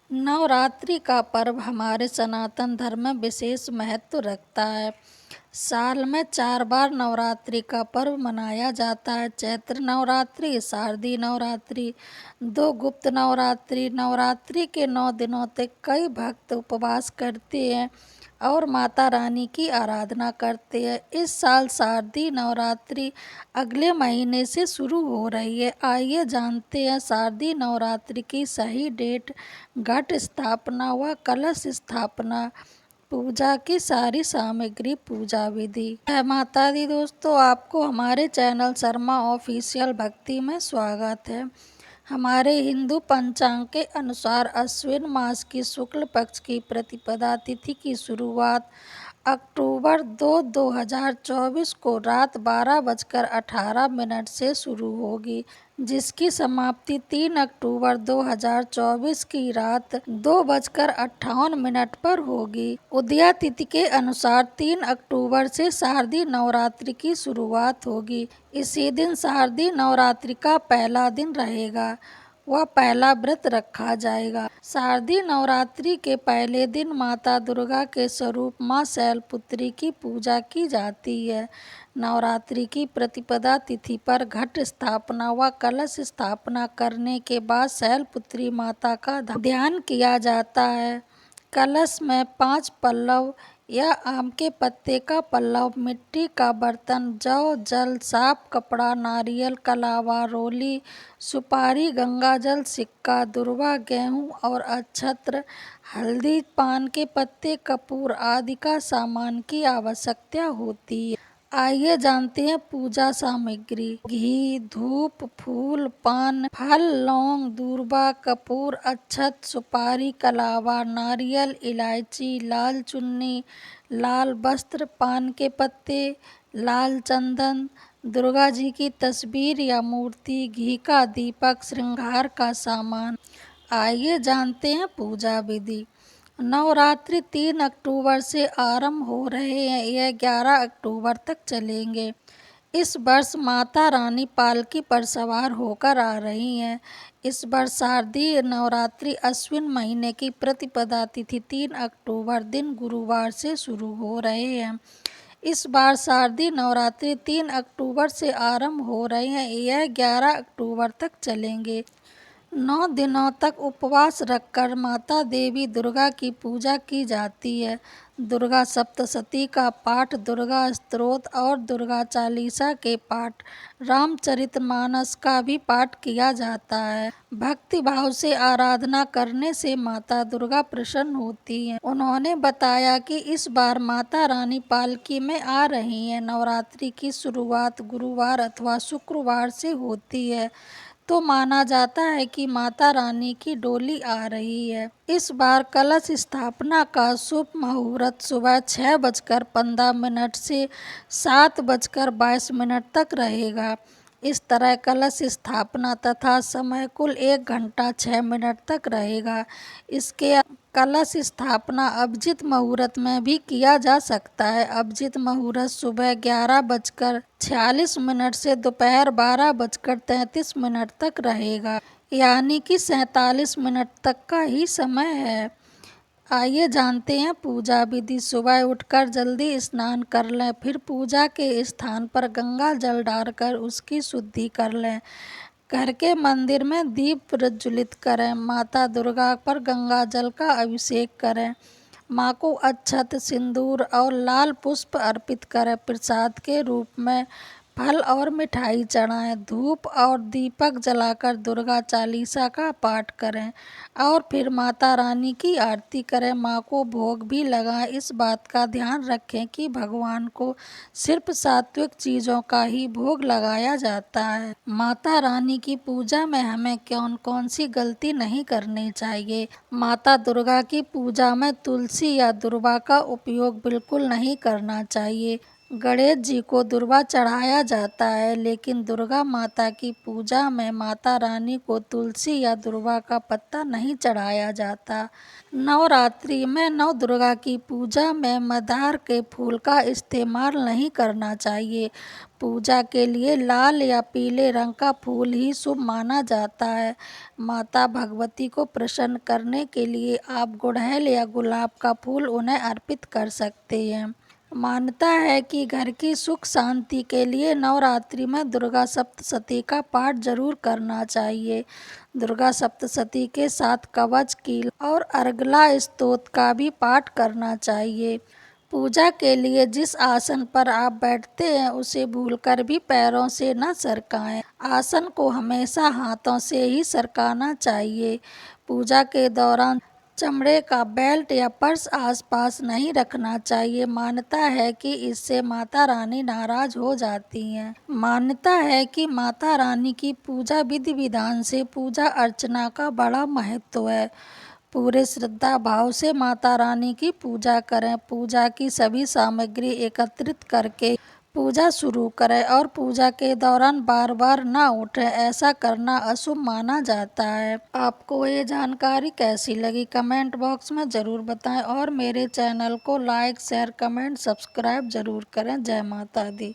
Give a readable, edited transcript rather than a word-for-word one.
नवरात्रि का पर्व हमारे सनातन धर्म में विशेष महत्व रखता है। साल में 4 बार नवरात्रि का पर्व मनाया जाता है। चैत्र नवरात्रि, शारदीय नवरात्रि, 2 गुप्त नवरात्रि। नवरात्रि के 9 दिनों तक कई भक्त उपवास करते हैं और माता रानी की आराधना करते हैं। इस साल शारदीय नवरात्रि अगले महीने से शुरू हो रही है। आइए जानते हैं शारदीय नवरात्रि की सही डेट, घट स्थापना व कलश स्थापना, पूजा की सारी सामग्री, पूजा विधि। जय माता दी दोस्तों, आपको हमारे चैनल शर्मा ऑफिशियल भक्ति में स्वागत है। हमारे हिंदू पंचांग के अनुसार अश्विन मास की शुक्ल पक्ष की प्रतिपदा तिथि की शुरुआत अक्टूबर 2, 2024 को रात 12:18 से शुरू होगी, जिसकी समाप्ति 3 अक्टूबर 2024 की रात 2:58 पर होगी। उदया तिथि के अनुसार 3 अक्टूबर से शारदीय नवरात्रि की शुरुआत होगी। इसी दिन शारदीय नवरात्रि का पहला दिन रहेगा व पहला व्रत रखा जाएगा। शारदीय नवरात्रि के पहले दिन माता दुर्गा के स्वरूप मां शैलपुत्री की पूजा की जाती है। नवरात्रि की प्रतिपदा तिथि पर घट स्थापना व कलश स्थापना करने के बाद शैलपुत्री माता का ध्यान किया जाता है। कलश में 5 पल्लव या आम के पत्ते का पल्लव, मिट्टी का बर्तन, जौ, जल, साफ कपड़ा, नारियल, कलावा, रोली, सुपारी, गंगाजल, सिक्का, दुर्वा, गेहूं और अक्षत्र, हल्दी, पान के पत्ते, कपूर आदि का सामान की आवश्यकता होती है। आइए जानते हैं पूजा सामग्री। घी, धूप, फूल, पान, फल, लौंग, दूर्वा, कपूर, अक्षत, सुपारी, कलावा, नारियल, इलायची, लाल चुन्नी, लाल वस्त्र, पान के पत्ते, लाल चंदन, दुर्गा जी की तस्वीर या मूर्ति, घी का दीपक, श्रृंगार का सामान। आइए जानते हैं पूजा विधि। नवरात्रि 3 अक्टूबर से आरंभ हो रहे हैं, यह 11 अक्टूबर तक चलेंगे। इस वर्ष माता रानी पालकी पर सवार होकर आ रही हैं। इस वर्ष शारदीय नवरात्रि अश्विन महीने की प्रतिपदा तिथि 3 अक्टूबर दिन गुरुवार से शुरू हो रहे हैं। इस बार शारदीय नवरात्रि 3 अक्टूबर से आरंभ हो रहे हैं, यह 11 अक्टूबर तक चलेंगे। 9 दिनों तक उपवास रखकर माता देवी दुर्गा की पूजा की जाती है। दुर्गा सप्तशती का पाठ, दुर्गा स्तोत्र और दुर्गा चालीसा के पाठ, रामचरितमानस का भी पाठ किया जाता है। भक्ति भाव से आराधना करने से माता दुर्गा प्रसन्न होती हैं। उन्होंने बताया कि इस बार माता रानी पालकी में आ रही हैं। नवरात्रि की शुरुआत गुरुवार अथवा शुक्रवार से होती है, तो माना जाता है कि माता रानी की डोली आ रही है। इस बार कलश स्थापना का शुभ मुहूर्त सुबह 6:15 से 7:22 तक रहेगा। इस तरह कलश स्थापना तथा समय कुल 1 घंटा 6 मिनट तक रहेगा। इसके कलश स्थापना अभिजित मुहूर्त में भी किया जा सकता है। अभिजित मुहूर्त सुबह 11:46 से दोपहर 12:33 तक रहेगा, यानी कि 47 मिनट तक का ही समय है। आइए जानते हैं पूजा विधि। सुबह उठकर जल्दी स्नान कर लें, फिर पूजा के स्थान पर गंगा जल डालकर उसकी शुद्धि कर लें। घर के मंदिर में दीप प्रज्वलित करें। माता दुर्गा पर गंगा जल का अभिषेक करें। माँ को अक्षत, सिंदूर और लाल पुष्प अर्पित करें। प्रसाद के रूप में फल और मिठाई चढ़ाएं। धूप और दीपक जलाकर दुर्गा चालीसा का पाठ करें और फिर माता रानी की आरती करें। माँ को भोग भी लगाएं। इस बात का ध्यान रखें कि भगवान को सिर्फ सात्विक चीज़ों का ही भोग लगाया जाता है। माता रानी की पूजा में हमें कौन कौन सी गलती नहीं करनी चाहिए। माता दुर्गा की पूजा में तुलसी या दूर्वा का उपयोग बिल्कुल नहीं करना चाहिए। गणेश जी को दुर्वा चढ़ाया जाता है, लेकिन दुर्गा माता की पूजा में माता रानी को तुलसी या दुर्वा का पत्ता नहीं चढ़ाया जाता। नवरात्रि में नव दुर्गा की पूजा में मंदार के फूल का इस्तेमाल नहीं करना चाहिए। पूजा के लिए लाल या पीले रंग का फूल ही शुभ माना जाता है। माता भगवती को प्रसन्न करने के लिए आप गुड़हल या गुलाब का फूल उन्हें अर्पित कर सकते हैं। मान्यता है कि घर की सुख शांति के लिए नवरात्रि में दुर्गा सप्तशती का पाठ जरूर करना चाहिए। दुर्गा सप्तशती के साथ कवच की और अर्गला स्तोत्र का भी पाठ करना चाहिए। पूजा के लिए जिस आसन पर आप बैठते हैं उसे भूलकर भी पैरों से न सरकाएं। आसन को हमेशा हाथों से ही सरकाना चाहिए। पूजा के दौरान चमड़े का बेल्ट या पर्स आसपास नहीं रखना चाहिए। मान्यता है कि इससे माता रानी नाराज हो जाती हैं। मान्यता है कि माता रानी की पूजा विधि विधान से पूजा अर्चना का बड़ा महत्व है। पूरे श्रद्धा भाव से माता रानी की पूजा करें। पूजा की सभी सामग्री एकत्रित करके पूजा शुरू करें और पूजा के दौरान बार बार ना उठें, ऐसा करना अशुभ माना जाता है। आपको ये जानकारी कैसी लगी कमेंट बॉक्स में ज़रूर बताएं और मेरे चैनल को लाइक शेयर कमेंट सब्सक्राइब ज़रूर करें। जय माता दी।